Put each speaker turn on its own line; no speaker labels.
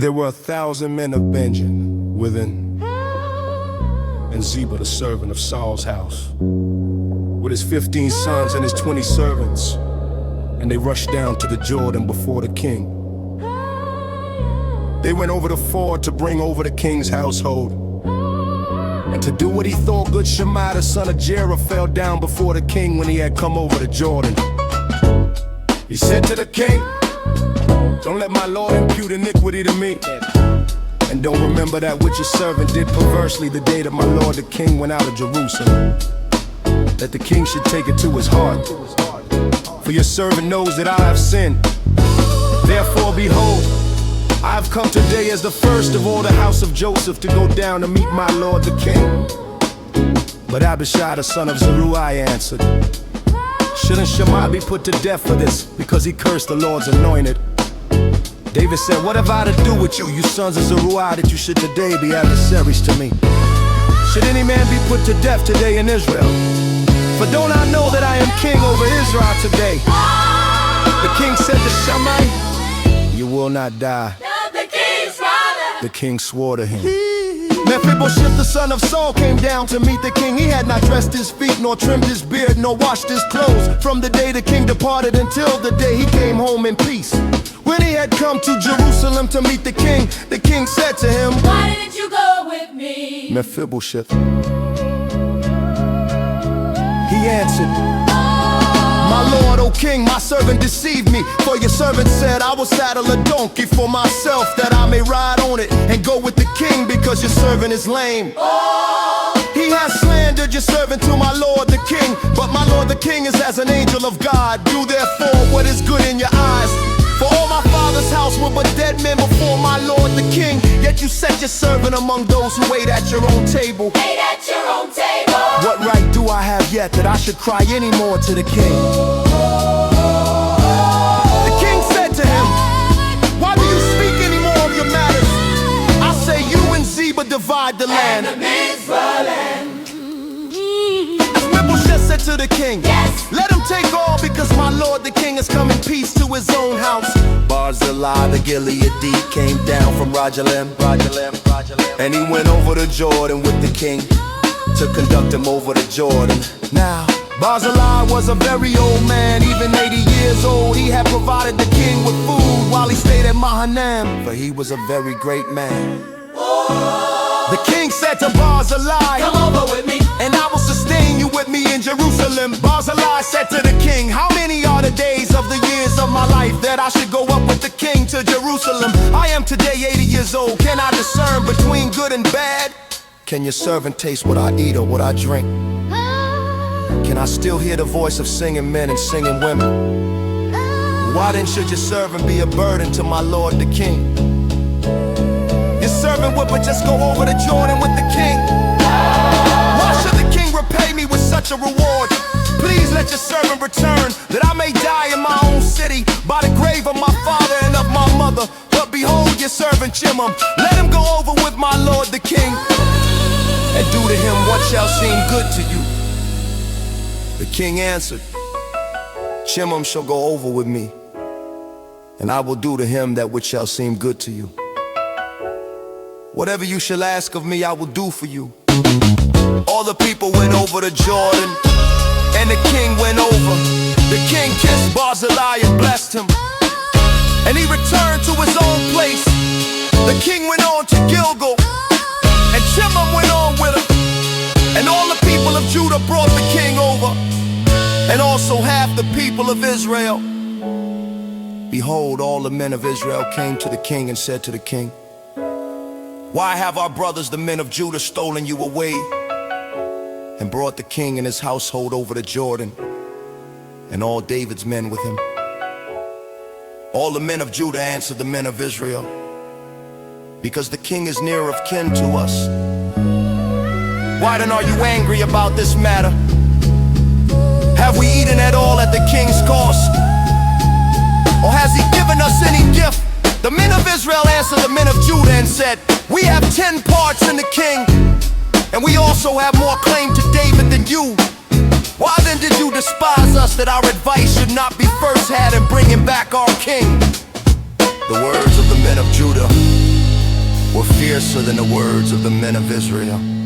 There were 1,000 men of Benjamin within, and Ziba, the servant of Saul's house, with his 15 sons and his 20 servants, and they rushed down to the Jordan before the king. They went over the ford to bring over the king's household, and to do what he thought good. Shammai, the son of Jerah, fell down before the king when he had come over the Jordan. He said to the king, "Don't let my Lord impute iniquity to me, and don't remember that which your servant did perversely the day that my Lord the king went out of Jerusalem. That the king should take it to his heart, for your servant knows that I have sinned. Therefore behold, I have come today as the first of all the house of Joseph to go down to meet my Lord the king." But Abishai the son of Zeruiah answered, "Shouldn't Shammai be put to death for this, because he cursed the Lord's anointed?" David said, "What have I to do with you, you sons of Zeruiah, that you should today be adversaries to me? Should any man be put to death today in Israel? For don't I know that I am king over Israel today?" The king said to Shammai, "You will not die." The king swore to him. Mephibosheth the son of Saul came down to meet the king. He had not dressed his feet, nor trimmed his beard, nor washed his clothes, from the day the king departed until the day he came home in peace. When he had come to Jerusalem to meet the king said to him,
"Why didn't you go with me?"
Mephibosheth, he answered, "My lord, O king, my servant deceived me. For your servant said, I will saddle a donkey for myself, that I may ride on it and go with the king, because your servant is lame. He has slandered your servant to my lord the king. But my lord the king is as an angel of God. Do therefore what is good in your eyes. For all my father's house were but dead men before my lord the king. Yet you set your servant among those who ate at your own table.
Ate at your own table.
What right do I have yet that I should cry any more to the king?" The king said to him, "Why do you speak any more of your matters? I say you and Ziba divide the land."
And the Mizpah land.
Mephibosheth said to the king,
Yes.
"Let him take all, because my lord the king has come in peace to his own house." Barzillai the Gileadite came down from Rajalim, and he went over the Jordan with the king to conduct him over the Jordan. Now Barzillai was a very old man, even 80 years old. He had provided the king with food while he stayed at Mahanaim, for he was a very great man. The king said to Barzillai,
"Come over with me,
and I will sustain you with me in Jerusalem." Barzillai said to the king, "How many are the days of the years of my life that I should go up with the king to Jerusalem? I am today 80 years old. Can I discern between good and bad? Can your servant taste what I eat or what I drink? Can I still hear the voice of singing men and singing women? Why then should your servant be a burden to my lord the king? Your servant would but just go over the Jordan with the king. Why should the king repay me with such a reward? Please let your servant return, that I may die in my own city, by the grave of my father and of my mother. But behold your servant Chimham, let him go over with my lord the king, and do to him what shall seem good to you." The king answered, "Chimham shall go over with me, and I will do to him that which shall seem good to you. Whatever you shall ask of me, I will do for you." All the people went over to Jordan, and the king went over. The king kissed Barzillai and blessed him, and he returned to his own place. The king went on to Gilgal, and Chimham went on with him. And all the people of Judah brought the king over, and also half the people of Israel. Behold, all the men of Israel came to the king and said to the king, "Why have our brothers, the men of Judah, stolen you away?" And brought the king and his household over the Jordan, and all David's men with him. All the men of Judah answered the men of Israel, "Because the king is near of kin to us. Why then are you angry about this matter? Have we eaten at all at the king's cost? Or has he given us any gift?" The men of Israel answered the men of Judah and said, "We have 10 parts in the king, and we also have more claim to David than you. Why then did you despise us, that our advice should not be first had in bringing back our king?" The words of the men of Judah fiercer than the words of the men of Israel.